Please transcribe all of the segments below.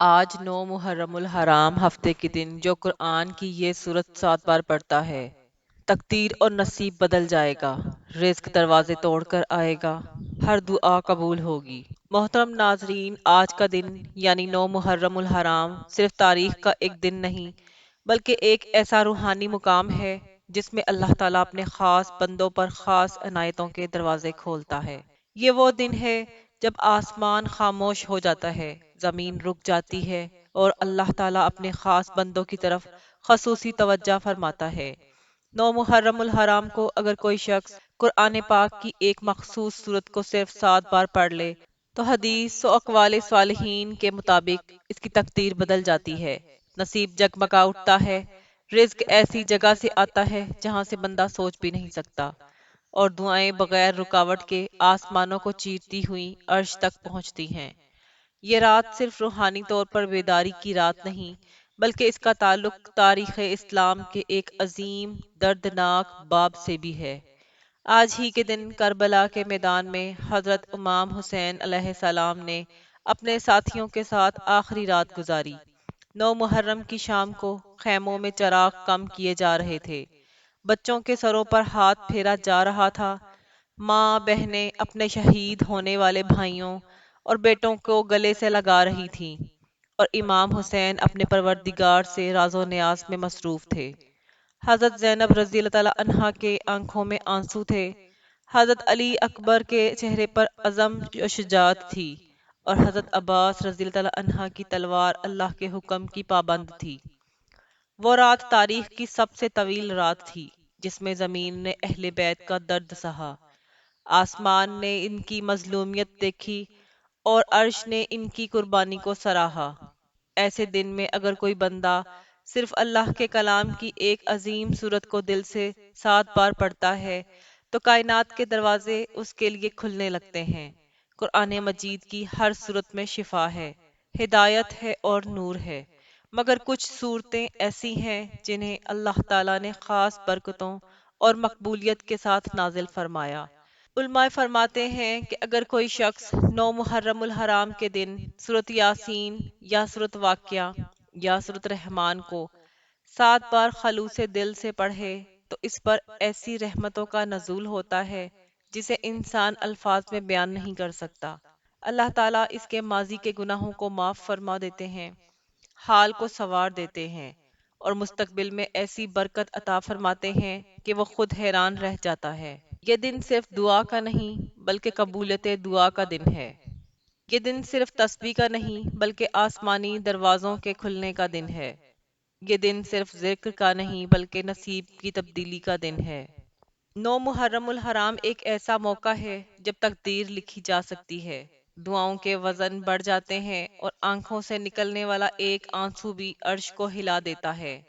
آج 9 محرم الحرام ہفتے کے دن جو قرآن کی یہ سورت 7 بار پڑھتا ہے، تقدیر اور نصیب بدل جائے گا، رزق دروازے توڑ کر آئے گا، ہر دعا قبول ہوگی۔ محترم ناظرین، آج کا دن یعنی 9 محرم الحرام صرف تاریخ کا ایک دن نہیں، بلکہ ایک ایسا روحانی مقام ہے جس میں اللہ تعالیٰ اپنے خاص بندوں پر خاص عنایتوں کے دروازے کھولتا ہے۔ یہ وہ دن ہے جب آسمان خاموش ہو جاتا ہے، زمین رک جاتی ہے اور اللہ تعالیٰ اپنے خاص بندوں کی طرف خصوصی توجہ فرماتا ہے۔ 9 محرم الحرام کو اگر کوئی شخص قرآن پاک کی ایک مخصوص صورت کو صرف 7 بار پڑھ لے تو حدیث و اقوال صالحین کے مطابق اس کی تقدیر بدل جاتی ہے، نصیب جگمگا اٹھتا ہے، رزق ایسی جگہ سے آتا ہے جہاں سے بندہ سوچ بھی نہیں سکتا، اور دعائیں بغیر رکاوٹ کے آسمانوں کو چیرتی ہوئی عرش تک پہنچتی ہیں۔ یہ رات صرف روحانی طور پر بیداری کی رات نہیں، بلکہ اس کا تعلق تاریخ اسلام کے ایک عظیم دردناک باب سے بھی ہے۔ آج ہی کے دن کربلا کے میدان میں حضرت امام حسین علیہ السلام نے اپنے ساتھیوں کے ساتھ آخری رات گزاری۔ 9 محرم کی شام کو خیموں میں چراغ کم کیے جا رہے تھے، بچوں کے سروں پر ہاتھ پھیرا جا رہا تھا، ماں بہنیں اپنے شہید ہونے والے بھائیوں اور بیٹوں کو گلے سے لگا رہی تھیں، اور امام حسین اپنے پروردگار سے راز و نیاز میں مصروف تھے۔ حضرت زینب رضی اللہ تعالیٰ عنہا کے آنکھوں میں آنسو تھے، حضرت علی اکبر کے چہرے پر عزم و شجاعت تھی، اور حضرت عباس رضی اللہ تعالیٰ عنہ کی تلوار اللہ کے حکم کی پابند تھی۔ وہ رات تاریخ کی سب سے طویل رات تھی، جس میں زمین نے اہل بیت کا درد سہا، آسمان نے ان کی مظلومیت دیکھی اور عرش نے ان کی قربانی کو سراہا۔ ایسے دن میں اگر کوئی بندہ صرف اللہ کے کلام کی ایک عظیم صورت کو دل سے 7 بار پڑھتا ہے تو کائنات کے دروازے اس کے لیے کھلنے لگتے ہیں۔ قرآن مجید کی ہر صورت میں شفا ہے، ہدایت ہے اور نور ہے، مگر کچھ صورتیں ایسی ہیں جنہیں اللہ تعالیٰ نے خاص برکتوں اور مقبولیت کے ساتھ نازل فرمایا۔ علماء فرماتے ہیں کہ اگر کوئی شخص 9 محرم الحرام کے دن سورۃ یاسین یا سورۃ واقعہ یا سورۃ رحمان کو 7 بار خلوص دل سے پڑھے تو اس پر ایسی رحمتوں کا نزول ہوتا ہے جسے انسان الفاظ میں بیان نہیں کر سکتا۔ اللہ تعالیٰ اس کے ماضی کے گناہوں کو معاف فرما دیتے ہیں، حال کو سنوار دیتے ہیں، اور مستقبل میں ایسی برکت عطا فرماتے ہیں کہ وہ خود حیران رہ جاتا ہے۔ یہ دن صرف دعا کا نہیں بلکہ قبولیت دعا کا دن ہے۔ یہ دن صرف تسبیح کا نہیں بلکہ آسمانی دروازوں کے کھلنے کا دن ہے۔ یہ دن صرف ذکر کا نہیں بلکہ نصیب کی تبدیلی کا دن ہے۔ 9 محرم الحرام ایک ایسا موقع ہے جب تقدیر لکھی جا سکتی ہے، دعاؤں کے وزن بڑھ جاتے ہیں، اور آنکھوں سے نکلنے والا ایک آنسو بھی عرش کو ہلا دیتا ہے۔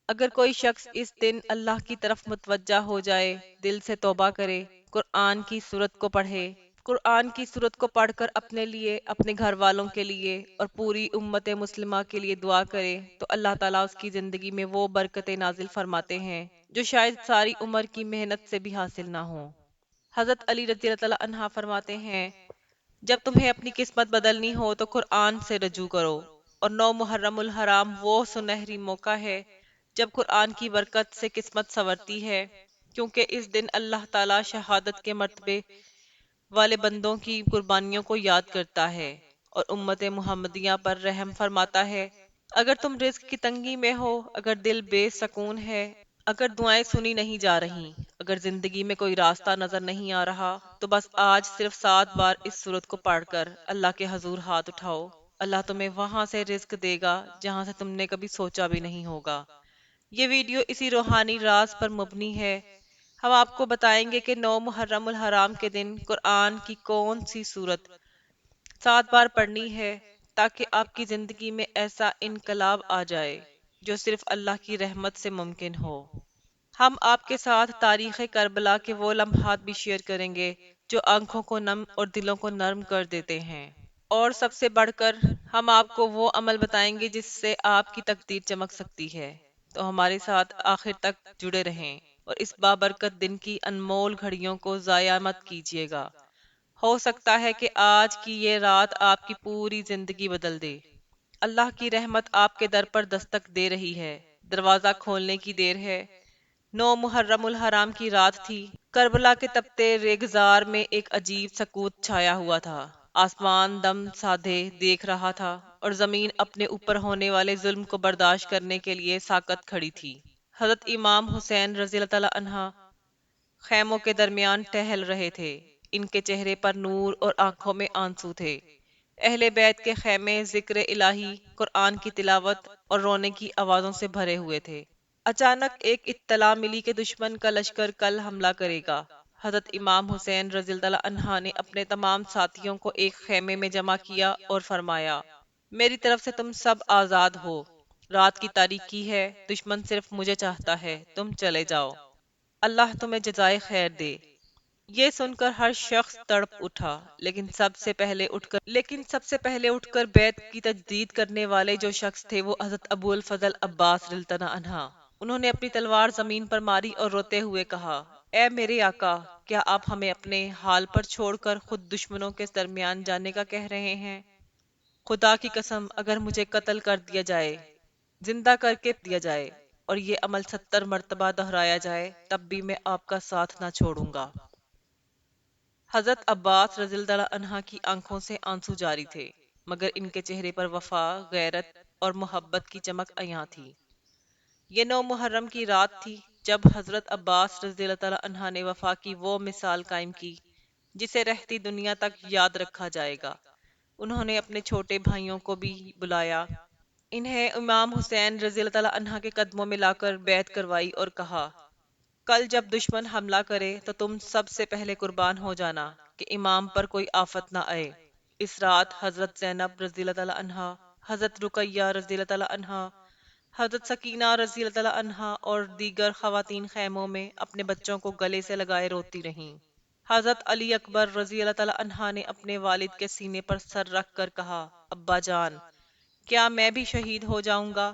اگر کوئی شخص اس دن اللہ کی طرف متوجہ ہو جائے، دل سے توبہ کرے، قرآن کی سورت کو پڑھے، قرآن کی سورت کو پڑھ کر اپنے لیے، اپنے گھر والوں کے لیے اور پوری امت مسلمہ کے لیے دعا کرے تو اللہ تعالیٰ اس کی زندگی میں وہ برکتیں نازل فرماتے ہیں جو شاید ساری عمر کی محنت سے بھی حاصل نہ ہوں۔ حضرت علی رضی اللہ تعالیٰ عنہ فرماتے ہیں، جب تمہیں اپنی قسمت بدلنی ہو تو قرآن سے رجوع کرو، اور 9 محرم الحرام وہ سنہری موقع ہے جب قرآن کی برکت سے قسمت سنورتی ہے، کیونکہ اس دن اللہ تعالیٰ شہادت کے مرتبے والے بندوں کی قربانیوں کو یاد کرتا ہے اور امت محمدیہ پر رحم فرماتا ہے۔ اگر تم رزق کی تنگی میں ہو، اگر دل بے سکون ہے، اگر دعائیں سنی نہیں جا رہی، اگر زندگی میں کوئی راستہ نظر نہیں آ رہا، تو بس آج صرف 7 بار اس صورت کو پڑھ کر اللہ کے حضور ہاتھ اٹھاؤ۔ اللہ تمہیں وہاں سے رزق دے گا جہاں سے تم نے کبھی سوچا بھی نہیں ہوگا۔ یہ ویڈیو اسی روحانی راز پر مبنی ہے۔ ہم آپ کو بتائیں گے کہ 9 محرم الحرام کے دن قرآن کی کون سی صورت 7 بار پڑھنی ہے تاکہ آپ کی زندگی میں ایسا انقلاب آ جائے جو صرف اللہ کی رحمت سے ممکن ہو۔ ہم آپ کے ساتھ تاریخ کربلا کے وہ لمحات بھی شیئر کریں گے جو آنکھوں کو نم اور دلوں کو نرم کر دیتے ہیں، اور سب سے بڑھ کر ہم آپ کو وہ عمل بتائیں گے جس سے آپ کی تقدیر چمک سکتی ہے۔ تو ہمارے ساتھ آخر تک جڑے رہیں اور اس بابرکت دن کی انمول گھڑیوں کو ضائع مت کیجیے گا۔ ہو سکتا ہے کہ آج کی یہ رات آپ کی پوری زندگی بدل دے۔ اللہ کی رحمت آپ کے در پر دستک دے رہی ہے، دروازہ کھولنے کی دیر ہے۔ 9 محرم الحرام کی رات تھی۔ کربلا کے تپتے ریگزار میں ایک عجیب سکوت چھایا ہوا تھا۔ آسمان دم سادھے دیکھ رہا تھا اور زمین اپنے اوپر ہونے والے ظلم کو برداشت کرنے کے لیے ساکت کھڑی تھی۔ حضرت امام حسین رضی اللہ تعالی عنہ خیموں کے درمیان ٹہل رہے تھے۔ ان کے چہرے پر نور اور آنکھوں میں آنسو تھے۔ اہل بیت کے خیمے ذکر الہی، قرآن کی تلاوت اور رونے کی آوازوں سے بھرے ہوئے تھے۔ اچانک ایک اطلاع ملی کہ دشمن کا لشکر کل حملہ کرے گا۔ حضرت امام حسین رضی اللہ عنہ نے اپنے تمام ساتھیوں کو ایک خیمے میں جمع کیا اور فرمایا، میری طرف سے تم سب آزاد ہو۔ رات کی تاریکی ہے، دشمن صرف مجھے چاہتا ہے، تم چلے جاؤ، اللہ تمہیں جزائے خیر دے۔ یہ سن کر ہر شخص تڑپ اٹھا، لیکن سب سے پہلے اٹھ کر بیت کی تجدید کرنے والے جو شخص تھے وہ حضرت ابو الفضل عباس رضی اللہ عنہ۔ انہوں نے اپنی تلوار زمین پر ماری اور روتے ہوئے کہا، اے میرے آقا، کیا آپ ہمیں اپنے حال پر چھوڑ کر خود دشمنوں کے درمیان جانے کا کہہ رہے ہیں؟ خدا کی قسم، اگر مجھے قتل کر دیا جائے، زندہ کر کے دیا جائے اور یہ عمل 70 مرتبہ دہرایا جائے، تب بھی میں آپ کا ساتھ نہ چھوڑوں گا۔ حضرت عباس رضی اللہ عنہ کی آنکھوں سے آنسو جاری تھے، مگر ان کے چہرے پر وفا، غیرت اور محبت کی چمک عیاں تھی۔ یہ 9 محرم کی رات تھی جب حضرت عباس رضی اللہ عنہ نے وفا کی وہ مثال قائم کی جسے رہتی دنیا تک یاد رکھا جائے گا۔ انہوں نے اپنے چھوٹے بھائیوں کو بھی بلایا، انہیں امام حسین رضی اللہ عنہ کے قدموں میں لا کر بیعت کروائی اور کہا، کل جب دشمن حملہ کرے تو تم سب سے پہلے قربان ہو جانا کہ امام پر کوئی آفت نہ آئے۔ اس رات حضرت زینب رضی اللہ عنہا، حضرت رقیہ رضی اللہ عنہا، حضرت سکینہ رضی اللہ عنہا اور دیگر خواتین خیموں میں اپنے بچوں کو گلے سے لگائے روتی رہیں۔ حضرت علی اکبر رضی اللہ عنہ نے اپنے والد کے سینے پر سر رکھ کر کہا، ابا جان، کیا میں بھی شہید ہو جاؤں گا؟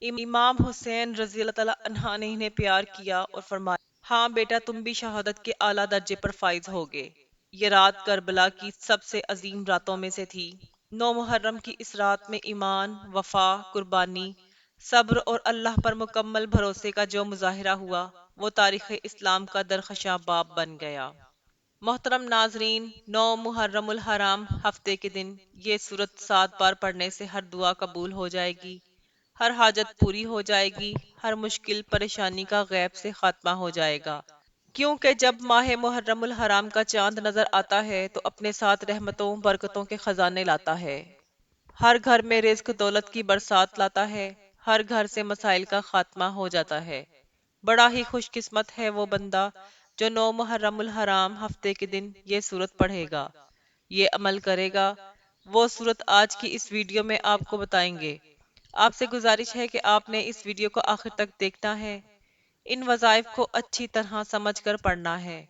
امام حسین رضی اللہ عنہ نے انہیں پیار کیا اور فرمایا، ہاں بیٹا، تم بھی شہادت کے اعلیٰ درجے پر فائز ہوگے۔ یہ رات کربلا کی سب سے عظیم راتوں میں سے تھی۔ 9 محرم کی اس رات میں ایمان، وفا، قربانی، صبر اور اللہ پر مکمل بھروسے کا جو مظاہرہ ہوا وہ تاریخ اسلام کا درخشاں باب بن گیا۔ محترم ناظرین، 9 محرم الحرام ہفتے کے دن یہ سورت 7 بار پڑھنے سے ہر دعا قبول ہو جائے گی، ہر حاجت پوری ہو جائے گی، ہر مشکل پریشانی کا غیب سے خاتمہ ہو جائے گا۔ کیونکہ جب ماہ محرم الحرام کا چاند نظر آتا ہے تو اپنے ساتھ رحمتوں برکتوں کے خزانے لاتا ہے، ہر گھر میں رزق دولت کی برسات لاتا ہے، ہر گھر سے مسائل کا خاتمہ ہو جاتا ہے۔ بڑا ہی خوش قسمت ہے وہ بندہ جو 9 محرم الحرام ہفتے کے دن یہ سورت پڑھے گا، یہ عمل کرے گا۔ وہ سورت آج کی اس ویڈیو میں آپ کو بتائیں گے۔ آپ سے گزارش ہے کہ آپ نے اس ویڈیو کو آخر تک دیکھنا ہے، ان وظائف کو اچھی طرح سمجھ کر پڑھنا ہے۔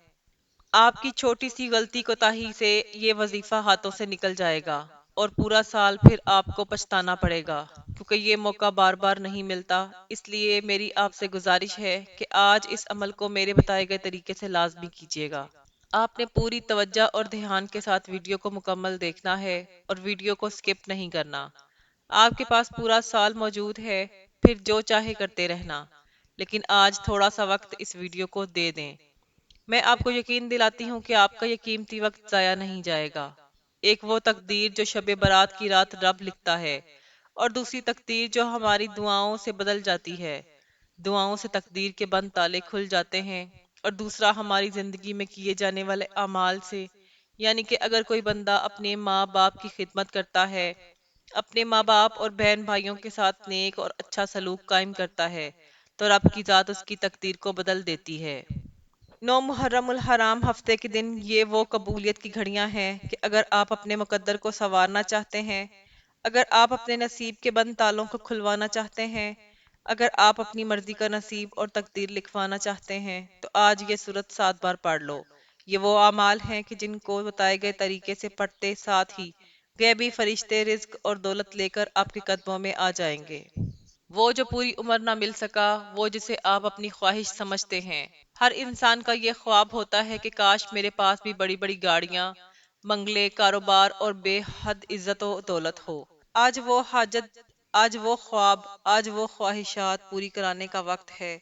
آپ کی چھوٹی سی غلطی کوتاہی سے یہ وظیفہ ہاتھوں سے نکل جائے گا اور پورا سال پھر آپ کو پچھتانا پڑے گا، کیونکہ یہ موقع بار بار نہیں ملتا۔ اس لیے میری آپ سے گزارش ہے کہ آج اس عمل کو میرے بتائے گئے طریقے سے لازمی کیجیے گا۔ آپ نے پوری توجہ اور دھیان کے ساتھ ویڈیو کو مکمل دیکھنا ہے اور ویڈیو کو سکپ نہیں کرنا۔ آپ کے پاس پورا سال موجود ہے، پھر جو چاہے کرتے رہنا، لیکن آج تھوڑا سا وقت اس ویڈیو کو دے دیں۔ میں آپ کو یقین دلاتی ہوں کہ آپ کا یہ قیمتی وقت ضائع نہیں جائے گا۔ ایک وہ تقدیر جو شب برات کی رات رب لکھتا ہے، اور دوسری تقدیر جو ہماری دعاؤں سے بدل جاتی ہے۔ دعاؤں سے تقدیر کے بند تالے کھل جاتے ہیں، اور دوسرا ہماری زندگی میں کیے جانے والے اعمال سے، یعنی کہ اگر کوئی بندہ اپنے ماں باپ کی خدمت کرتا ہے، اپنے ماں باپ اور بہن بھائیوں کے ساتھ نیک اور اچھا سلوک قائم کرتا ہے، تو رب کی ذات اس کی تقدیر کو بدل دیتی ہے۔ 9 محرم الحرام ہفتے کے دن یہ وہ قبولیت کی گھڑیاں ہیں کہ اگر آپ اپنے مقدر کو سنوارنا چاہتے ہیں، اگر آپ اپنے نصیب کے بند تالوں کو کھلوانا چاہتے ہیں، اگر آپ اپنی مرضی کا نصیب اور تقدیر لکھوانا چاہتے ہیں، تو آج یہ سورت 7 بار پڑھ لو۔ یہ وہ اعمال ہیں کہ جن کو بتائے گئے طریقے سے پڑھتے ساتھ ہی غیبی فرشتے رزق اور دولت لے کر آپ کے قدموں میں آ جائیں گے۔ وہ جو پوری عمر نہ مل سکا، وہ جسے آپ اپنی خواہش سمجھتے ہیں۔ ہر انسان کا یہ خواب ہوتا ہے کہ کاش میرے پاس بھی بڑی بڑی گاڑیاں، بنگلے، کاروبار اور بے حد عزت و دولت ہو۔ آج وہ حاجت، آج وہ خواب، آج وہ خواہشات پوری کرانے کا وقت ہے۔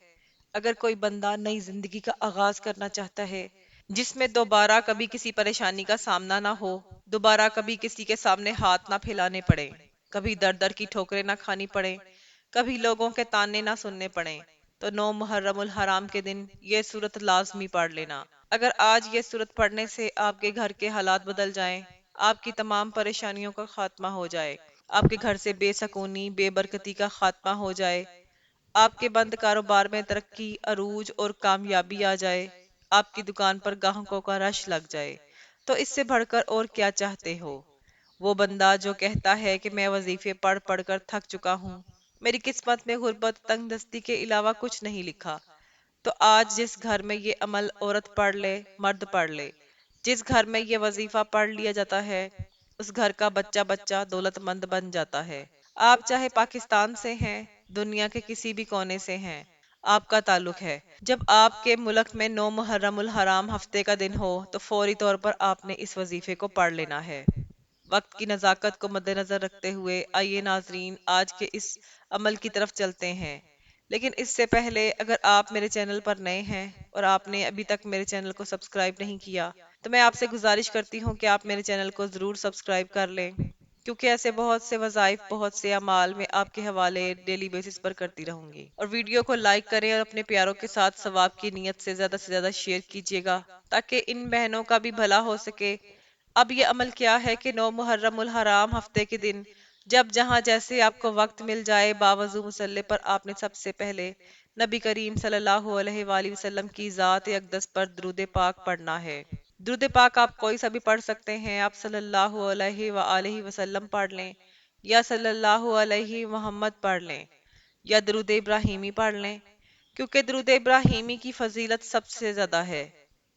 اگر کوئی بندہ نئی زندگی کا آغاز کرنا چاہتا ہے جس میں دوبارہ کبھی کسی پریشانی کا سامنا نہ ہو، دوبارہ کبھی کسی کے سامنے ہاتھ نہ پھیلانے پڑے، کبھی در در کی ٹھوکریں نہ کھانی پڑے، کبھی لوگوں کے تانے نہ سننے پڑیں، تو 9 محرم الحرام کے دن یہ صورت لازمی پڑھ لینا۔ اگر آج یہ صورت پڑھنے سے آپ کے گھر کے حالات بدل جائیں، آپ کی تمام پریشانیوں کا خاتمہ ہو جائے، آپ کے گھر سے بے سکونی، بے برکتی کا خاتمہ ہو جائے، آپ کے بند کاروبار میں ترقی، عروج اور کامیابی آ جائے، آپ کی دکان پر گاہکوں کا رش لگ جائے، تو اس سے بڑھ کر اور کیا چاہتے ہو؟ وہ بندہ جو کہتا ہے کہ میں وظیفے پڑھ پڑھ کر تھک چکا ہوں، میری قسمت میں غربت، تنگ دستی کے علاوہ کچھ نہیں لکھا، تو آج جس گھر میں یہ عمل عورت پڑھ لے، مرد پڑھ لے، جس گھر میں یہ وظیفہ پڑھ لیا جاتا ہے، اس گھر کا بچہ بچہ دولت مند بن جاتا ہے۔ آپ چاہے پاکستان سے ہیں، دنیا کے کسی بھی کونے سے ہیں، آپ کا تعلق ہے۔ جب آپ کے ملک میں 9 محرم الحرام ہفتے کا دن ہو تو فوری طور پر آپ نے اس وظیفے کو پڑھ لینا ہے۔ وقت کی نزاکت کو مد نظر رکھتے ہوئے آئیے ناظرین آج کے اس عمل کی طرف چلتے ہیں، لیکن اس سے پہلے اگر آپ میرے چینل پر نئے ہیں اور آپ نے ابھی تک میرے چینل کو سبسکرائب نہیں کیا تو میں آپ سے گزارش کرتی ہوں کہ آپ میرے چینل کو ضرور سبسکرائب کر لیں، کیونکہ ایسے بہت سے وظائف، بہت سے اعمال میں آپ کے حوالے ڈیلی بیسس پر کرتی رہوں گی۔ اور ویڈیو کو لائک کریں اور اپنے پیاروں کے ساتھ ثواب کی نیت سے زیادہ شیئر کیجیے گا تاکہ ان بہنوں کا بھی بھلا ہو سکے۔ اب یہ عمل کیا ہے کہ 9 محرم الحرام ہفتے کے دن جب جہاں جیسے آپ کو وقت مل جائے، باوضو مصلی پر آپ نے سب سے پہلے نبی کریم صلی اللہ علیہ وآلہ وسلم کی ذات اقدس پر درود پاک پڑھنا ہے۔ درود پاک آپ کوئی سا بھی پڑھ سکتے ہیں، آپ صلی اللہ علیہ وآلہ وسلم پڑھ لیں یا صلی اللہ علیہ محمد پڑھ لیں یا درود ابراہیمی پڑھ لیں، کیونکہ درود ابراہیمی کی فضیلت سب سے زیادہ ہے۔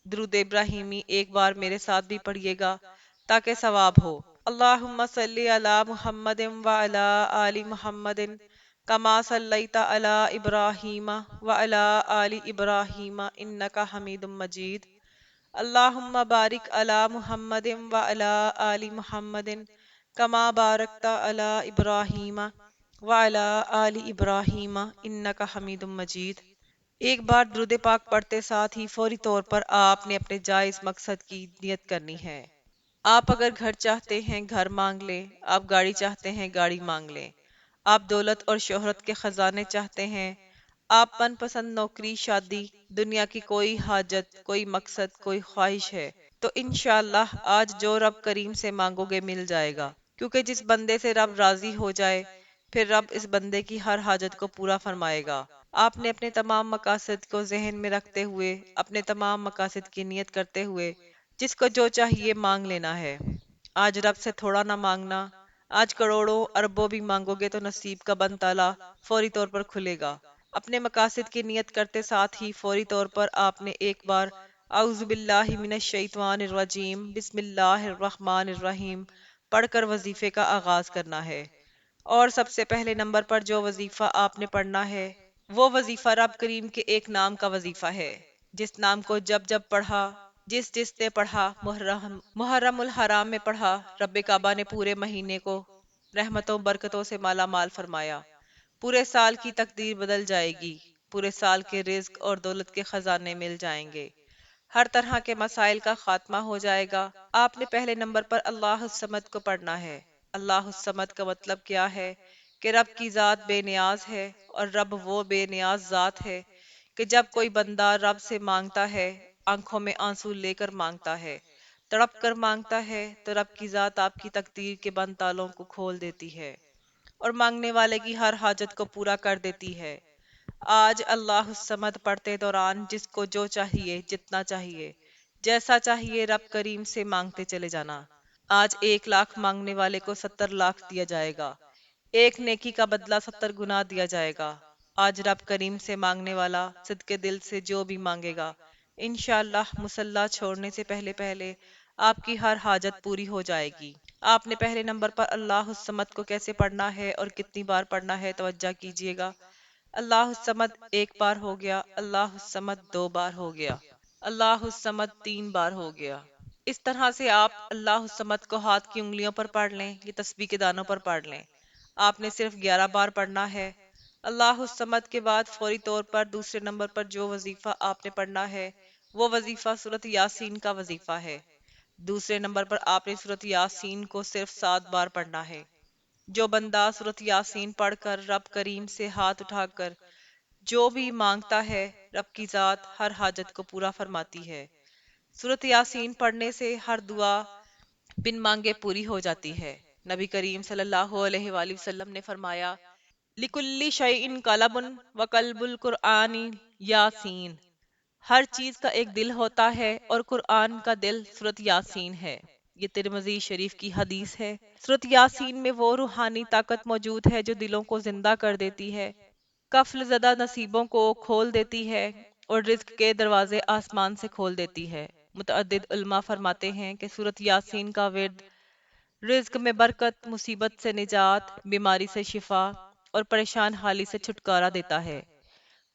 درود ابراہیمی ایک بار میرے ساتھ بھی پڑھیے گا تاکہ ثواب ہو۔ اللہم صلی علی محمد وعلی آل محمد کما صلیت علی ابراہیم وعلی آل ابراہیم انک حمید مجید۔ اللہم بارک علی محمد وعلی آل محمد کما بارکت علی ابراہیم وعلی آل ابراہیم انک حمید مجید۔ ایک بار درود پاک پڑھتے ساتھ ہی فوری طور پر آپ نے اپنے جائز مقصد کی نیت کرنی ہے۔ آپ اگر گھر چاہتے ہیں گھر مانگ لیں، آپ گاڑی چاہتے ہیں گاڑی مانگ لیں، آپ دولت اور شہرت کے خزانے چاہتے ہیں، آپ من پسند نوکری، شادی، دنیا کی کوئی حاجت، کوئی مقصد، کوئی خواہش ہے تو انشاءاللہ آج جو رب کریم سے مانگو گے مل جائے گا، کیونکہ جس بندے سے رب راضی ہو جائے پھر رب اس بندے کی ہر حاجت کو پورا فرمائے گا۔ آپ نے اپنے تمام مقاصد کو ذہن میں رکھتے ہوئے، اپنے تمام مقاصد کی نیت کرتے ہوئے جس کو جو چاہیے مانگ لینا ہے۔ آج رب سے تھوڑا نہ مانگنا، آج کروڑوں اربوں بھی مانگو گے تو نصیب کا بند تالا فوری طور پر کھلے گا۔ اپنے مقاصد کی نیت کرتے ساتھ ہی فوری طور پر آپ نے ایک بار اعوذ باللہ من الشیطان الرجیم بسم اللہ الرحمن الرحیم پڑھ کر وظیفے کا آغاز کرنا ہے۔ اور سب سے پہلے نمبر پر جو وظیفہ آپ نے پڑھنا ہے وہ وظیفہ رب کریم کے ایک نام کا وظیفہ ہے، جس نام کو جب جب پڑھا، جس جس نے پڑھا، محرم الحرام میں پڑھا، رب کعبہ نے پورے مہینے کو رحمتوں برکتوں سے مالا مال فرمایا، پورے سال کی تقدیر بدل جائے گی، پورے سال کے رزق اور دولت کے خزانے مل جائیں گے، ہر طرح کے مسائل کا خاتمہ ہو جائے گا۔ آپ نے پہلے نمبر پر اللہ الصمد کو پڑھنا ہے۔ اللہ الصمد کا مطلب کیا ہے کہ رب کی ذات بے نیاز ہے، اور رب وہ بے نیاز ذات ہے کہ جب کوئی بندہ رب سے مانگتا ہے، آنکھوں میں آنسو لے کر مانگتا ہے، تڑپ کر مانگتا ہے، تو رب کی ذات آپ کی تقدیر کے بند تالوں کو کھول دیتی ہے اور مانگنے والے کی ہر حاجت کو پورا کر دیتی ہے۔ آج اللہ الصمد پڑھتے دوران جس کو جو چاہیے، جتنا چاہیے، جیسا چاہیے رب کریم سے مانگتے چلے جانا۔ آج 1 لاکھ مانگنے والے کو 70 لاکھ دیا جائے گا، ایک نیکی کا بدلہ 70 گنا دیا جائے گا۔ آج رب کریم سے مانگنے والا صدقے دل سے جو بھی مانگے گا، انشاءاللہ مصلی چھوڑنے سے پہلے پہلے آپ کی ہر حاجت پوری ہو جائے گی۔ آپ نے پہلے نمبر پر اللہ الصمد کو کیسے پڑھنا ہے اور کتنی بار پڑھنا ہے توجہ کیجیے گا۔ اللہ الصمد 1 بار ہو گیا، اللہ الصمد 2 بار ہو گیا، اللہ الصمد 3 بار ہو گیا۔ اس طرح سے آپ اللہ الصمد کو ہاتھ کی انگلیوں پر پڑھ لیں، یہ تسبیح کے دانوں پر پڑھ لیں۔ آپ نے صرف 11 بار پڑھنا ہے۔ اللہ الصمد کے بعد فوری طور پر دوسرے نمبر پر جو وظیفہ آپ نے پڑھنا ہے وہ وظیفہ سورۃ یاسین کا وظیفہ ہے۔ دوسرے نمبر پر آپ نے سورۃ یاسین کو صرف 7 بار پڑھنا ہے۔ جو بندہ سورۃ یاسین پڑھ کر رب کریم سے ہاتھ اٹھا کر جو بھی مانگتا ہے، رب کی ذات ہر حاجت کو پورا فرماتی ہے۔ سورۃ یاسین پڑھنے سے ہر دعا بن مانگے پوری ہو جاتی ہے۔ نبی کریم صلی اللہ علیہ وآلہ وسلم نے فرمایا، لِكُلِّ شَيْءٍ قَلَبٌ وَقَلْبُ الْقُرْآنِ یاسین۔ ہر چیز کا ایک دل ہوتا ہے اور قرآن کا دل سورۃ یاسین ہے۔ یہ ترمذی شریف کی حدیث ہے۔ سورۃ یاسین میں وہ روحانی طاقت موجود ہے جو دلوں کو زندہ کر دیتی ہے، قفل زدہ نصیبوں کو کھول دیتی ہے اور رزق کے دروازے آسمان سے کھول دیتی ہے۔ متعدد علماء فرماتے ہیں کہ سورۃ یاسین کا ورد رزق میں برکت، مصیبت سے نجات، بیماری سے شفا اور پریشان حالی سے چھٹکارا دیتا ہے۔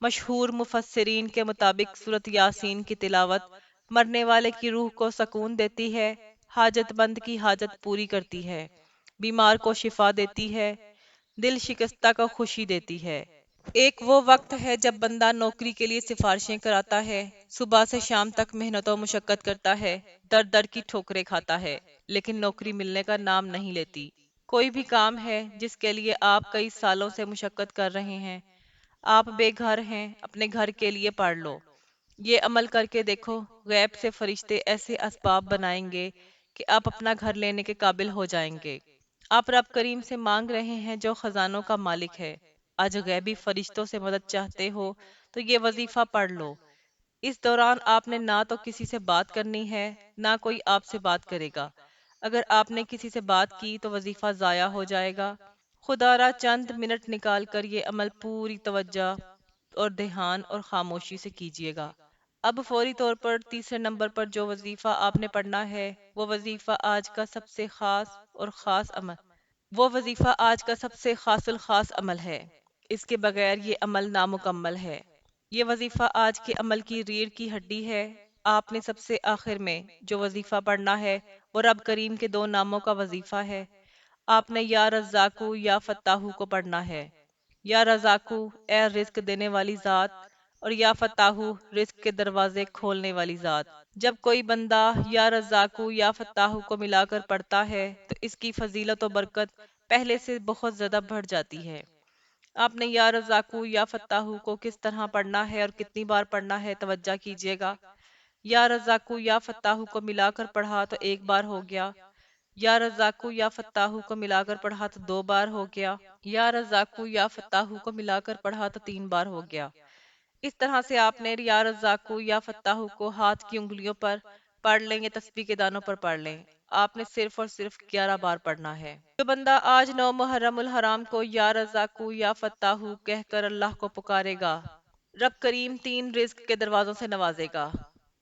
مشہور مفسرین کے مطابق سورۃ یاسین کی تلاوت مرنے والے کی روح کو سکون دیتی ہے، حاجت مند کی حاجت پوری کرتی ہے، بیمار کو شفا دیتی ہے، دل شکستہ کو خوشی دیتی ہے۔ ایک وہ وقت ہے جب بندہ نوکری کے لیے سفارشیں کراتا ہے، صبح سے شام تک محنت و مشقت کرتا ہے، در در کی ٹھوکریں کھاتا ہے، لیکن نوکری ملنے کا نام نہیں لیتی۔ کوئی بھی کام ہے جس کے لیے آپ کئی سالوں سے مشقت کر رہے ہیں، آپ بے گھر ہیں، اپنے گھر کے لیے پڑھ لو۔ یہ عمل کر کے دیکھو، غیب سے فرشتے ایسے اسباب بنائیں گے کہ آپ اپنا گھر لینے کے قابل ہو جائیں گے۔ آپ رب کریم سے مانگ رہے ہیں جو خزانوں کا مالک ہے، آج غیبی فرشتوں سے مدد چاہتے ہو تو یہ وظیفہ پڑھ لو۔ اس دوران آپ نے نہ تو کسی سے بات کرنی ہے، نہ کوئی آپ سے بات کرے گا۔ اگر آپ نے کسی سے بات کی تو وظیفہ ضائع ہو جائے گا۔ خدا را چند منٹ نکال کر یہ عمل پوری توجہ اور دھیان اور خاموشی سے کیجیے گا۔ اب فوری طور پر تیسرے نمبر پر جو وظیفہ آپ نے پڑھنا ہے وہ وظیفہ آج کا سب سے خاص اور خاص عمل وہ وظیفہ آج کا سب سے خاص الخاص عمل ہے۔ اس کے بغیر یہ عمل نامکمل ہے۔ یہ وظیفہ آج کے عمل کی ریڑھ کی ہڈی ہے۔ آپ نے سب سے آخر میں جو وظیفہ پڑھنا ہے وہ رب کریم کے 2 ناموں کا وظیفہ ہے۔ آپ نے یا رزاقو یا فتاحو کو پڑھنا ہے۔ یا رزاقو اے رزق دینے والی ذات، اور یا فتاحو رزق کے دروازے کھولنے والی ذات۔ جب کوئی بندہ یا رزاقو یا فتاحو کو ملا کر پڑھتا ہے تو اس کی فضیلت و برکت پہلے سے بہت زیادہ بڑھ جاتی ہے۔ آپ نے یا رزاقو یا فتاحو کو کس طرح پڑھنا ہے اور کتنی بار پڑھنا ہے توجہ کیجیے گا۔ یا رزاقو یا فتاحو کو ملا کر پڑھا تو 1 بار ہو گیا۔ یا رزاقو یا فتاحو کو ملا کر پڑھا تو 2 بار ہو گیا۔ یا رزاقو یا فتاحو کو ملا کر پڑھا تو 3 بار ہو گیا۔ اس طرح سے آپ نے یا رزاقو یا فتاحو کو ہاتھ کی انگلیوں پر پڑھ لیں یا تسبیح کے دانوں پر پڑھ لیں۔ آپ نے صرف اور صرف 11 بار پڑھنا ہے۔ جو بندہ آج 9 محرم الحرام کو یا رزاقو یا فتاحو کہہ کر اللہ کو پکارے گا، رب کریم 3 رزق کے دروازوں سے نوازے گا۔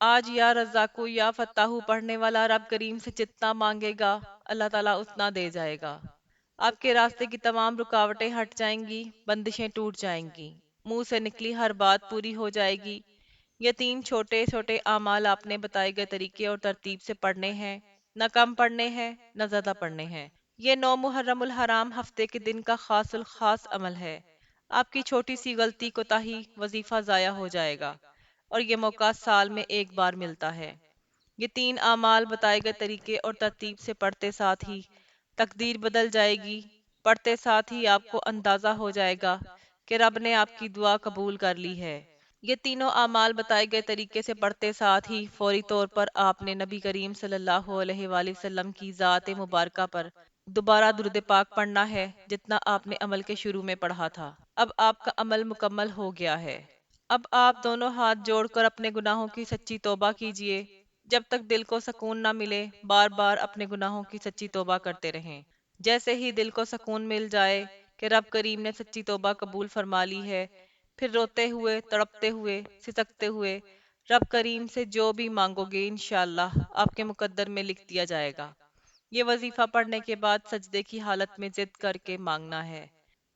آج یا رزاقو یا فتاحو پڑھنے والا رب کریم سے جتنا مانگے گا اللہ تعالیٰ اتنا دے جائے گا۔ آپ کے راستے کی تمام رکاوٹیں ہٹ جائیں گی، بندشیں ٹوٹ جائیں گی، منہ سے نکلی ہر بات پوری ہو جائے گی۔ یہ 3 چھوٹے چھوٹے اعمال آپ نے بتائے گئے طریقے اور ترتیب سے پڑھنے ہیں، نہ کم پڑھنے ہیں نہ زیادہ پڑھنے ہیں۔ یہ 9 محرم الحرام ہفتے کے دن کا خاص الخاص عمل ہے۔ آپ کی چھوٹی سی غلطی کوتاہی وظیفہ ضائع ہو جائے گا، اور یہ موقع سال میں 1 بار ملتا ہے۔ یہ 3 اعمال بتائے گئے طریقے اور ترتیب سے پڑھتے ساتھ ہی تقدیر بدل جائے گی۔ پڑھتے ساتھ ہی آپ کو اندازہ ہو جائے گا کہ رب نے آپ کی دعا قبول کر لی ہے۔ یہ تینوں اعمال بتائے گئے طریقے سے پڑھتے ساتھ ہی فوری طور پر آپ نے نبی کریم صلی اللہ علیہ وآلہ وسلم کی ذات مبارکہ پر دوبارہ درود پاک پڑھنا ہے جتنا آپ نے عمل کے شروع میں پڑھا تھا۔ اب آپ کا عمل مکمل ہو گیا ہے۔ اب آپ دونوں ہاتھ جوڑ کر اپنے گناہوں کی سچی توبہ کیجئے۔ جب تک دل کو سکون نہ ملے بار بار اپنے گناہوں کی سچی توبہ کرتے رہیں۔ جیسے ہی دل کو سکون مل جائے کہ رب کریم نے سچی توبہ قبول فرما لی ہے، پھر روتے ہوئے، تڑپتے ہوئے، سسکتے ہوئے رب کریم سے جو بھی مانگو گے انشاءاللہ آپ کے مقدر میں لکھ دیا جائے گا۔ یہ وظیفہ پڑھنے کے بعد سجدے کی حالت میں ضد کر کے مانگنا ہے۔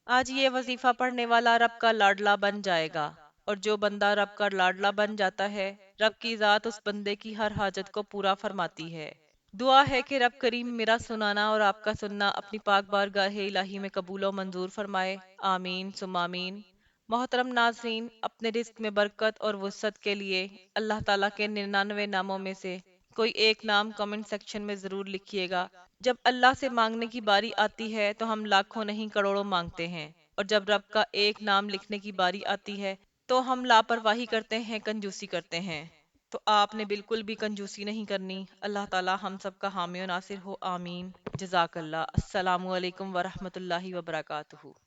آج یہ وظیفہ پڑھنے والا رب کا لاڈلا بن جائے گا، اور جو بندہ رب کا لاڈلا بن جاتا ہے رب کی ذات اس بندے کی ہر حاجت کو پورا فرماتی ہے۔ دعا ہے کہ رب کریم میرا سنانا اور آپ کا سننا اپنی پاک بارگاہ الہی میں قبول و منظور فرمائے، آمین ثم آمین۔ محترم ناظرین، اپنے رزق میں برکت اور وسعت کے لیے اللہ تعالیٰ کے 99 ناموں میں سے کوئی ایک نام کمنٹ سیکشن میں ضرور لکھیے گا۔ جب اللہ سے مانگنے کی باری آتی ہے تو ہم لاکھوں نہیں کروڑوں مانگتے ہیں، اور جب رب کا ایک نام لکھنے کی باری آتی ہے تو ہم لاپرواہی کرتے ہیں، کنجوسی کرتے ہیں۔ تو آپ نے بالکل بھی کنجوسی نہیں کرنی۔ اللہ تعالی ہم سب کا حامی و ناصر ہو، آمین۔ جزاک اللہ۔ السلام علیکم ورحمۃ اللہ وبرکاتہ۔